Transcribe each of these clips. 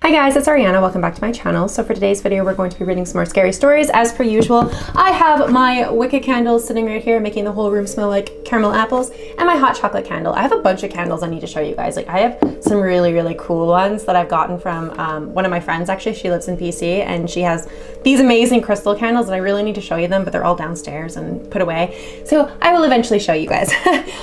Hi guys, it's Ariana. Welcome back to my channel. So for today's video, we're going to be reading some more scary stories. As per usual, I have my wicked candles sitting right here, making the whole room smell like caramel apples, and my hot chocolate candle. I have a bunch of candles I need to show you guys. Like, I have some really cool ones that I've gotten from one of my friends. Actually, she lives in PC, and she has these amazing crystal candles, and I really need to show you them, but they're all downstairs and put away. So I will eventually show you guys.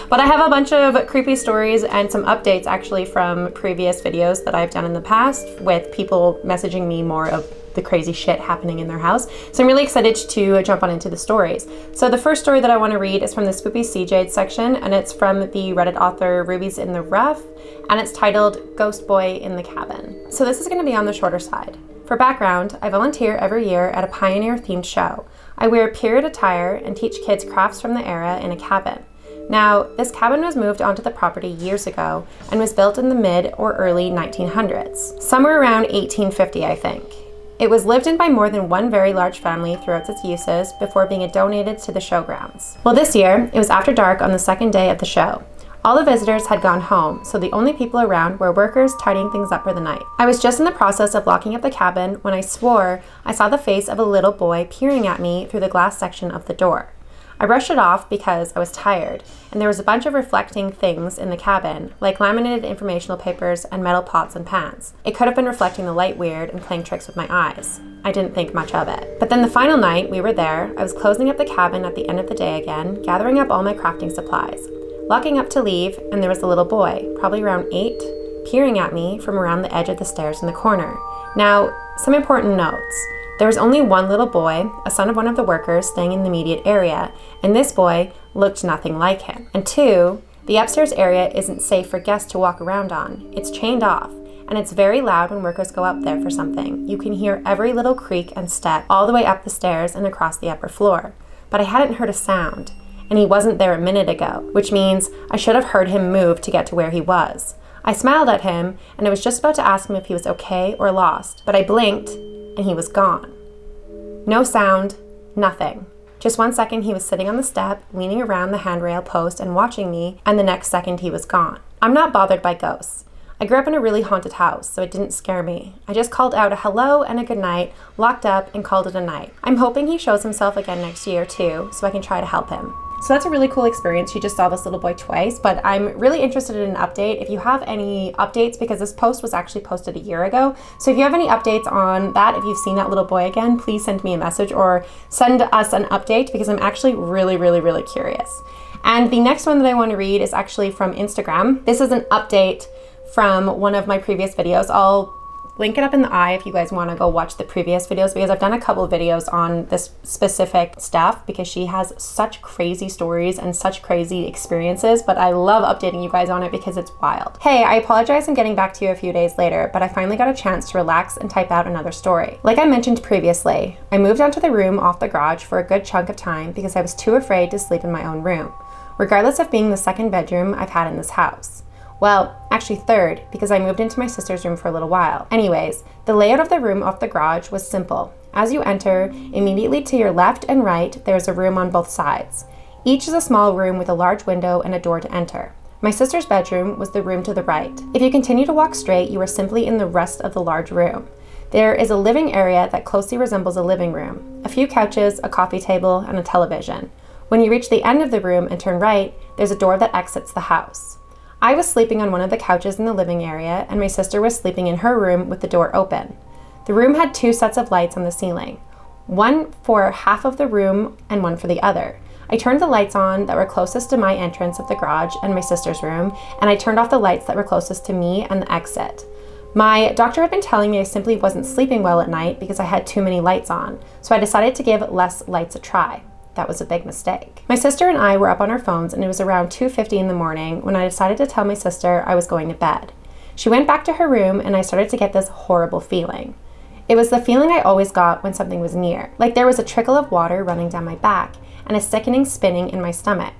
But I have a bunch of creepy stories and some updates actually from previous videos that I've done in the past, with people messaging me more of the crazy shit happening in their house. So I'm really excited to jump on into the stories. So the first story that I want to read is from the Spoopy Cjades section, and it's from the Reddit author Ruby's in the Rough, and it's titled Ghost Boy in the Cabin. So this is going to be on the shorter side. For background, I volunteer every year at a Pioneer themed show. I wear period attire and teach kids crafts from the era in a cabin. Now, this cabin was moved onto the property years ago and was built in the mid or early 1900s, somewhere around 1850, I think. It was lived in by more than one very large family throughout its uses before being donated to the showgrounds. Well, this year, it was after dark on the second day of the show. All the visitors had gone home, so the only people around were workers tidying things up for the night. I was just in the process of locking up the cabin when I swore I saw the face of a little boy peering at me through the glass section of the door. I brushed it off because I was tired, and there was a bunch of reflecting things in the cabin, like laminated informational papers and metal pots and pans. It could have been reflecting the light weird and playing tricks with my eyes. I didn't think much of it. But then the final night we were there, I was closing up the cabin at the end of the day again, gathering up all my crafting supplies, locking up to leave, and there was a little boy, probably around 8, peering at me from around the edge of the stairs in the corner. Now, some important notes. There was only one little boy, a son of one of the workers staying in the immediate area, and this boy looked nothing like him. And 2, the upstairs area isn't safe for guests to walk around on. It's chained off, and it's very loud when workers go up there for something. You can hear every little creak and step all the way up the stairs and across the upper floor. But I hadn't heard a sound, and he wasn't there a minute ago, which means I should have heard him move to get to where he was. I smiled at him, and I was just about to ask him if he was okay or lost, but I blinked, and he was gone. No sound, nothing. Just 1 second he was sitting on the step, leaning around the handrail post and watching me, and the next second he was gone. I'm not bothered by ghosts. I grew up in a really haunted house, so it didn't scare me. I just called out a hello and a good night, locked up, and called it a night. I'm hoping he shows himself again next year too, so I can try to help him. So that's a really cool experience. She just saw this little boy twice, but I'm really interested in an update. If you have any updates, because this post was actually posted a year ago. So if you have any updates on that, if you've seen that little boy again, please send me a message or send us an update, because I'm actually really curious. And the next one that I want to read is actually from Instagram. This is an update from one of my previous videos. I'll link it up in the eye if you guys want to go watch the previous videos, because I've done a couple of videos on this specific stuff, because she has such crazy stories and such crazy experiences, but I love updating you guys on it because it's wild. Hey, I apologize I'm getting back to you a few days later, but I finally got a chance to relax and type out another story. Like I mentioned previously, I moved onto the room off the garage for a good chunk of time because I was too afraid to sleep in my own room, regardless of being the second bedroom I've had in this house. Well, actually third, because I moved into my sister's room for a little while. Anyways, the layout of the room off the garage was simple. As you enter, immediately to your left and right, there's a room on both sides. Each is a small room with a large window and a door to enter. My sister's bedroom was the room to the right. If you continue to walk straight, you are simply in the rest of the large room. There is a living area that closely resembles a living room. A few couches, a coffee table, and a television. When you reach the end of the room and turn right, there's a door that exits the house. I was sleeping on one of the couches in the living area, and my sister was sleeping in her room with the door open. The room had 2 sets of lights on the ceiling, one for half of the room and one for the other. I turned the lights on that were closest to my entrance of the garage and my sister's room, and I turned off the lights that were closest to me and the exit. My doctor had been telling me I simply wasn't sleeping well at night because I had too many lights on, so I decided to give less lights a try. That was a big mistake. My sister and I were up on our phones, and it was around 2:50 in the morning when I decided to tell my sister I was going to bed. She went back to her room, and I started to get this horrible feeling. It was the feeling I always got when something was near, like there was a trickle of water running down my back and a sickening spinning in my stomach.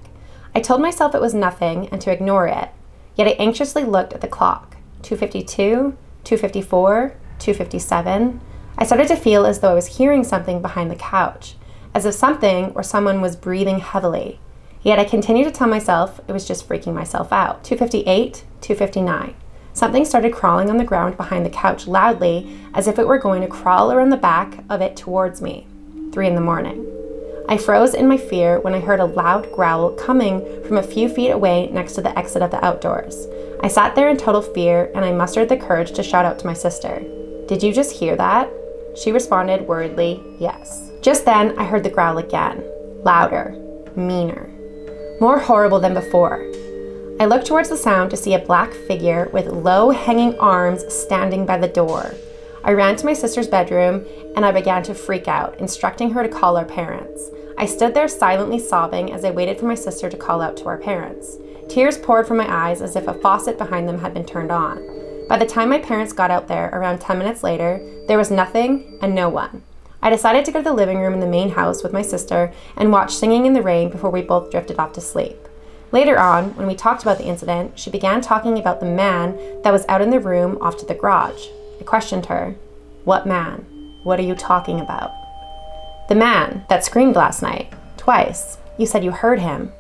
I told myself it was nothing and to ignore it, yet I anxiously looked at the clock. 2:52, 2:54, 2:57. I started to feel as though I was hearing something behind the couch, as if something or someone was breathing heavily. Yet I continued to tell myself it was just freaking myself out. 2:58, 2:59. Something started crawling on the ground behind the couch loudly, as if it were going to crawl around the back of it towards me. 3 a.m. I froze in my fear when I heard a loud growl coming from a few feet away next to the exit of the outdoors. I sat there in total fear, and I mustered the courage to shout out to my sister. "Did you just hear that?" She responded worriedly, "Yes." Just then, I heard the growl again. Louder, meaner, more horrible than before. I looked towards the sound to see a black figure with low hanging arms standing by the door. I ran to my sister's bedroom and I began to freak out, instructing her to call our parents. I stood there silently sobbing as I waited for my sister to call out to our parents. Tears poured from my eyes as if a faucet behind them had been turned on. By the time my parents got out there, around 10 minutes later, there was nothing and no one. I decided to go to the living room in the main house with my sister and watch Singing in the Rain before we both drifted off to sleep. Later on, when we talked about the incident, she began talking about the man that was out in the room off to the garage. I questioned her. "What man? What are you talking about?" "The man that screamed last night. Twice. You said you heard him."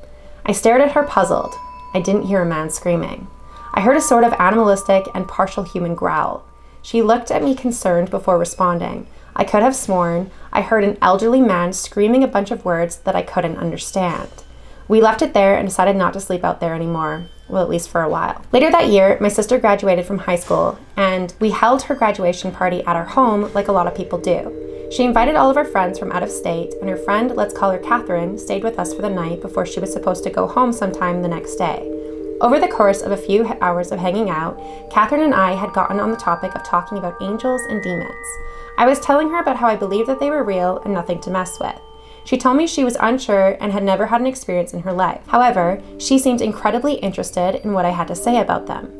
I stared at her puzzled. I didn't hear a man screaming. I heard a sort of animalistic and partial human growl. She looked at me concerned before responding. I could have sworn I heard an elderly man screaming a bunch of words that I couldn't understand. We left it there and decided not to sleep out there anymore. Well, at least for a while. Later that year, my sister graduated from high school, and we held her graduation party at our home like a lot of people do. She invited all of her friends from out of state, and her friend, let's call her Catherine, stayed with us for the night before she was supposed to go home sometime the next day. Over the course of a few hours of hanging out, Catherine and I had gotten on the topic of talking about angels and demons. I was telling her about how I believed that they were real and nothing to mess with. She told me she was unsure and had never had an experience in her life. However, she seemed incredibly interested in what I had to say about them.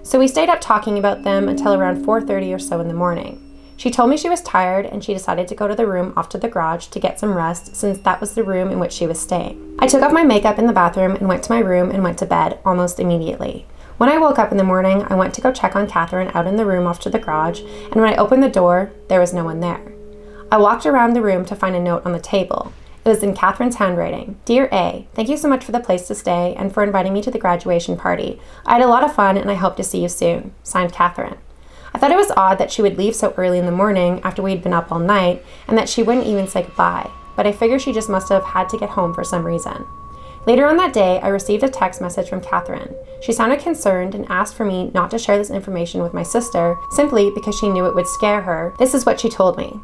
So we stayed up talking about them until around 4:30 or so in the morning. She told me she was tired and she decided to go to the room off to the garage to get some rest, since that was the room in which she was staying. I took off my makeup in the bathroom and went to my room and went to bed almost immediately. When I woke up in the morning, I went to go check on Catherine out in the room off to the garage, and when I opened the door, there was no one there. I walked around the room to find a note on the table. It was in Catherine's handwriting. "Dear A, thank you so much for the place to stay and for inviting me to the graduation party. I had a lot of fun and I hope to see you soon. Signed, Catherine." I thought it was odd that she would leave so early in the morning after we'd been up all night and that she wouldn't even say goodbye, but I figured she just must have had to get home for some reason. Later on that day, I received a text message from Catherine. She sounded concerned and asked for me not to share this information with my sister simply because she knew it would scare her. This is what she told me.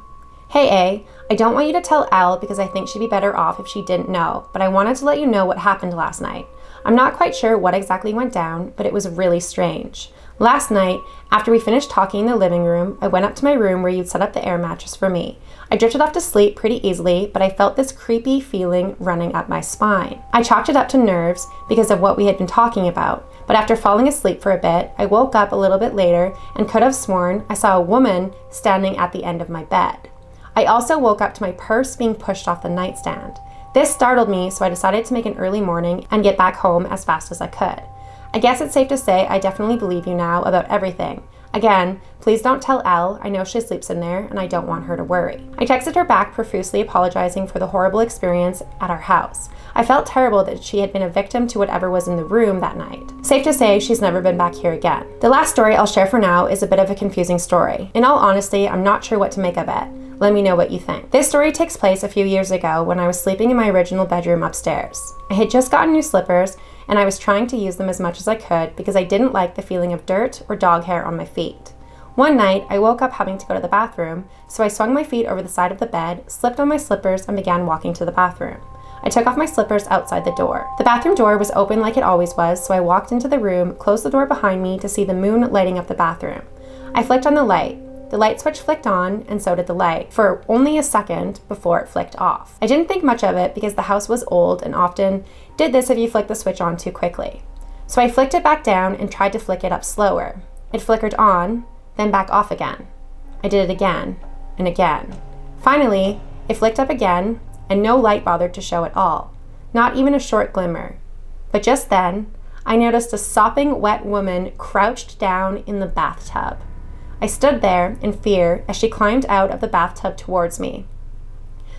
"Hey A, I don't want you to tell Elle because I think she'd be better off if she didn't know, but I wanted to let you know what happened last night. I'm not quite sure what exactly went down, but it was really strange. Last night, after we finished talking in the living room, I went up to my room where you'd set up the air mattress for me. I drifted off to sleep pretty easily, but I felt this creepy feeling running up my spine. I chalked it up to nerves because of what we had been talking about, but after falling asleep for a bit, I woke up a little bit later and could have sworn I saw a woman standing at the end of my bed. I also woke up to my purse being pushed off the nightstand. This startled me, so I decided to make an early morning and get back home as fast as I could. I guess it's safe to say I definitely believe you now about everything. Again, please don't tell Elle. I know she sleeps in there and I don't want her to worry." I texted her back profusely apologizing for the horrible experience at our house. I felt terrible that she had been a victim to whatever was in the room that night. Safe to say she's never been back here again. The last story I'll share for now is a bit of a confusing story. In all honesty, I'm not sure what to make of it. Let me know what you think. This story takes place a few years ago when I was sleeping in my original bedroom upstairs. I had just gotten new slippers and I was trying to use them as much as I could because I didn't like the feeling of dirt or dog hair on my feet. One night, I woke up having to go to the bathroom, so I swung my feet over the side of the bed, slipped on my slippers, and began walking to the bathroom. I took off my slippers outside the door. The bathroom door was open like it always was, so I walked into the room, closed the door behind me to see the moon lighting up the bathroom. I flicked on the light. The light switch flicked on, and so did the light, for only a second before it flicked off. I didn't think much of it because the house was old and often did this if you flicked the switch on too quickly. So I flicked it back down and tried to flick it up slower. It flickered on, then back off again. I did it again and again. Finally, it flicked up again, and no light bothered to show at all, not even a short glimmer. But just then, I noticed a sopping wet woman crouched down in the bathtub. I stood there in fear as she climbed out of the bathtub towards me.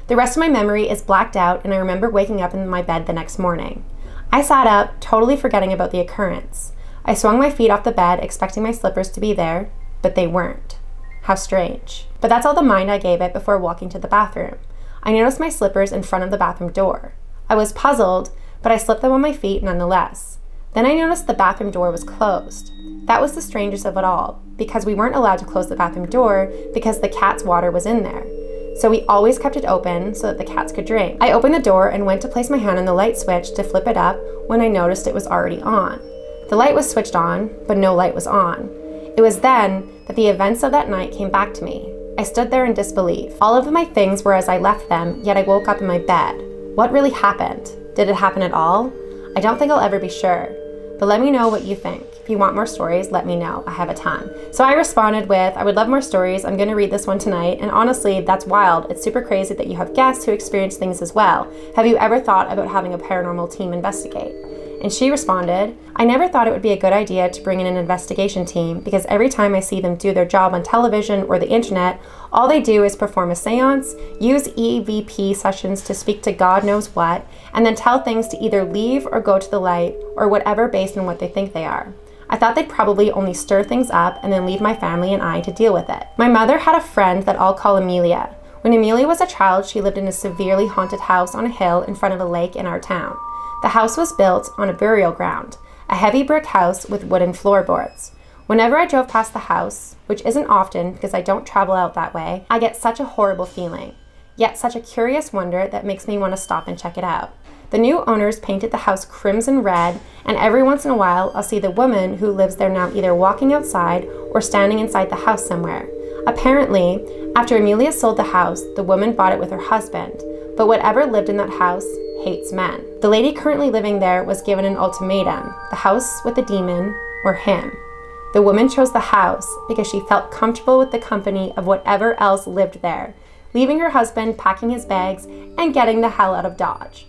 The rest of my memory is blacked out, and I remember waking up in my bed the next morning. I sat up, totally forgetting about the occurrence. I swung my feet off the bed, expecting my slippers to be there, but they weren't. How strange. But that's all the mind I gave it before walking to the bathroom. I noticed my slippers in front of the bathroom door. I was puzzled, but I slipped them on my feet nonetheless. Then I noticed the bathroom door was closed. That was the strangest of it all, because we weren't allowed to close the bathroom door because the cat's water was in there. So we always kept it open so that the cats could drink. I opened the door and went to place my hand on the light switch to flip it up when I noticed it was already on. The light was switched on, but no light was on. It was then that the events of that night came back to me. I stood there in disbelief. All of my things were as I left them, yet I woke up in my bed. What really happened? Did it happen at all? I don't think I'll ever be sure. But let me know what you think. If you want more stories, let me know. I have a ton. So I responded with, I would love more stories. I'm going to read this one tonight. And honestly, that's wild. It's super crazy that you have guests who experience things as well. Have you ever thought about having a paranormal team investigate? And she responded, I never thought it would be a good idea to bring in an investigation team because every time I see them do their job on television or the internet, all they do is perform a seance, use EVP sessions to speak to God knows what, and then tell things to either leave or go to the light or whatever based on what they think they are. I thought they'd probably only stir things up and then leave my family and I to deal with it. My mother had a friend that I'll call Amelia. When Amelia was a child, she lived in a severely haunted house on a hill in front of a lake in our town. The house was built on a burial ground, a heavy brick house with wooden floorboards. Whenever I drove past the house, which isn't often because I don't travel out that way, I get such a horrible feeling, yet such a curious wonder that makes me want to stop and check it out. The new owners painted the house crimson red, and every once in a while I'll see the woman who lives there now either walking outside or standing inside the house somewhere. Apparently, after Amelia sold the house, the woman bought it with her husband, but whatever lived in that house hates men. The lady currently living there was given an ultimatum, the house with the demon or him. The woman chose the house because she felt comfortable with the company of whatever else lived there, leaving her husband packing his bags and getting the hell out of Dodge.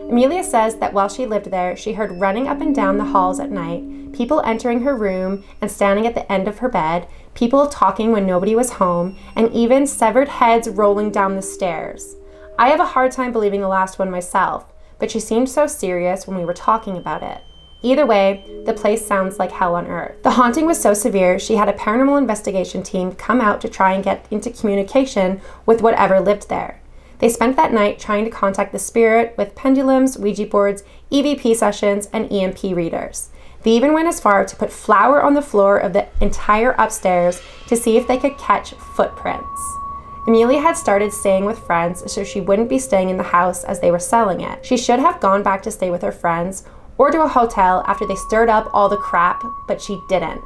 Amelia says that while she lived there, she heard running up and down the halls at night, people entering her room and standing at the end of her bed, people talking when nobody was home, and even severed heads rolling down the stairs. I have a hard time believing the last one myself, but she seemed so serious when we were talking about it. Either way, the place sounds like hell on earth. The haunting was so severe, she had a paranormal investigation team come out to try and get into communication with whatever lived there. They spent that night trying to contact the spirit with pendulums, Ouija boards, EVP sessions, and EMP readers. They even went as far to put flour on the floor of the entire upstairs to see if they could catch footprints. Amelia had started staying with friends so she wouldn't be staying in the house as they were selling it. She should have gone back to stay with her friends or to a hotel after they stirred up all the crap, but she didn't.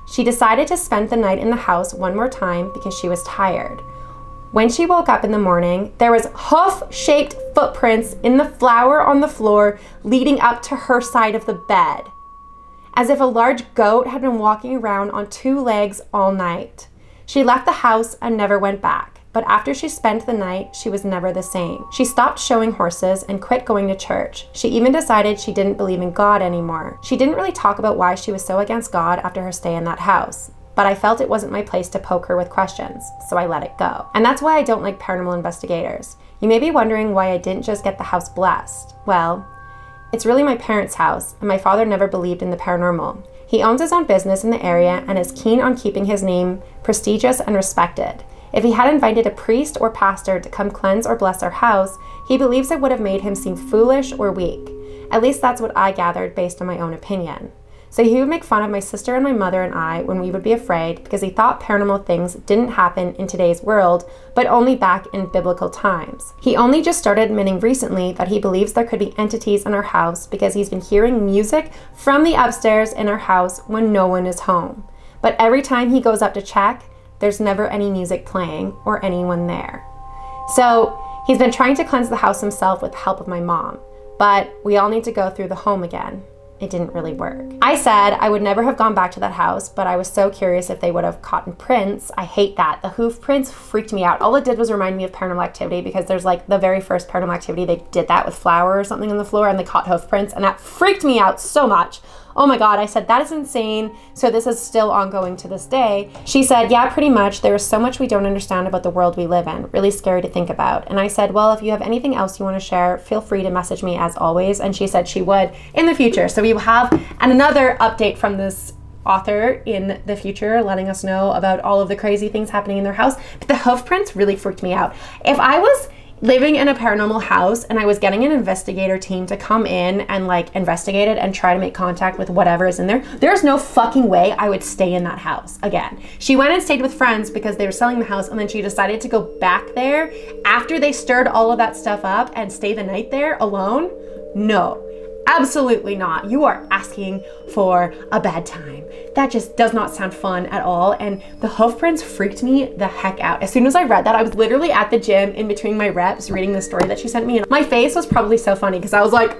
She decided to spend the night in the house one more time because she was tired. When she woke up in the morning, there was hoof-shaped footprints in the flour on the floor leading up to her side of the bed, as if a large goat had been walking around on two legs all night. She left the house and never went back, but after she spent the night, she was never the same. She stopped showing horses and quit going to church. She even decided she didn't believe in God anymore. She didn't really talk about why she was so against God after her stay in that house, but I felt it wasn't my place to poke her with questions, so I let it go. And that's why I don't like paranormal investigators. You may be wondering why I didn't just get the house blessed. Well, it's really my parents' house, and my father never believed in the paranormal. He owns his own business in the area and is keen on keeping his name prestigious and respected. If he had invited a priest or pastor to come cleanse or bless our house, he believes it would have made him seem foolish or weak. At least that's what I gathered based on my own opinion. So he would make fun of my sister and my mother and I when we would be afraid because he thought paranormal things didn't happen in today's world, but only back in biblical times. He only just started admitting recently that he believes there could be entities in our house because he's been hearing music from the upstairs in our house when no one is home. But every time he goes up to check, there's never any music playing or anyone there. So he's been trying to cleanse the house himself with the help of my mom, but we all need to go through the home again. It didn't really work. I said I would never have gone back to that house, but I was so curious if they would have caught prints. I hate that. The hoof prints freaked me out. All it did was remind me of Paranormal Activity because there's like the very first Paranormal Activity, they did that with flour or something on the floor and they caught hoof prints and that freaked me out so much. oh my God. I said, that is insane. So this is still ongoing to this day. She said, yeah, pretty much. There is so much we don't understand about the world we live in. Really scary to think about. And I said, well, if you have anything else you want to share, feel free to message me as always. And she said she would in the future. So we will have another update from this author in the future, letting us know about all of the crazy things happening in their house. But the hoof prints really freaked me out. If I was living in a paranormal house and I was getting an investigator team to come in and like investigate it and try to make contact with whatever is in there, there's no fucking way I would stay in that house again. She went and stayed with friends because they were selling the house, and then she decided to go back there after they stirred all of that stuff up and stay the night there alone. No, absolutely not. You are asking for a bad time. That just does not sound fun at all. And the hoof prints freaked me the heck out. As soon as I read that, I was literally at the gym in between my reps reading the story that she sent me. And my face was probably so funny because I was like,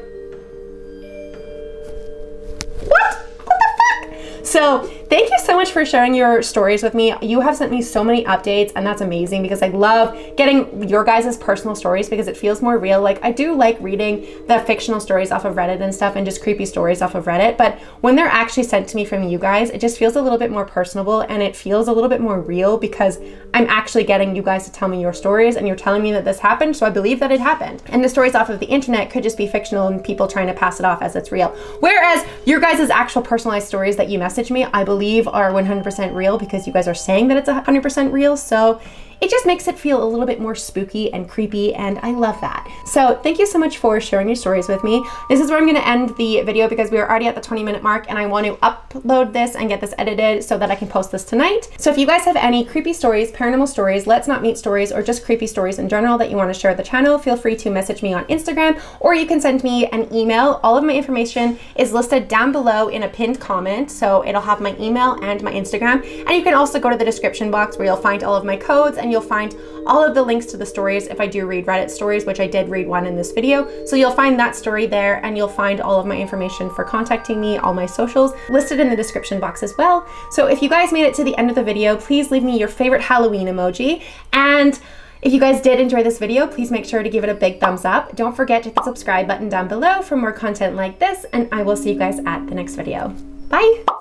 what? What the fuck? So thank you so much for sharing your stories with me. You have sent me so many updates, and that's amazing because I love getting your guys' personal stories because it feels more real. Like, I do like reading the fictional stories off of Reddit and stuff and just creepy stories off of Reddit, but when they're actually sent to me from you guys, it just feels a little bit more personable and it feels a little bit more real because I'm actually getting you guys to tell me your stories and you're telling me that this happened, so I believe that it happened. And the stories off of the internet could just be fictional and people trying to pass it off as it's real. Whereas your guys' actual personalized stories that you message me, I believe are 100% real because you guys are saying that it's 100% real. So it just makes it feel a little bit more spooky and creepy, and I love that. So thank you so much for sharing your stories with me. This is where I'm going to end the video because we are already at the 20-minute mark, and I want to upload this and get this edited so that I can post this tonight. So if you guys have any creepy stories, paranormal stories, let's not meet stories, or just creepy stories in general that you want to share with the channel, feel free to message me on Instagram, or you can send me an email. All of my information is listed down below in a pinned comment, so it'll have my email and my Instagram. And you can also go to the description box where you'll find all of my codes, and you'll find all of the links to the stories if I do read Reddit stories, which I did read one in this video. So you'll find that story there, and you'll find all of my information for contacting me, all my socials listed in the description box as well. So if you guys made it to the end of the video, please leave me your favorite Halloween emoji. And if you guys did enjoy this video, please make sure to give it a big thumbs up. Don't forget to hit the subscribe button down below for more content like this, and I will see you guys at the next video. Bye.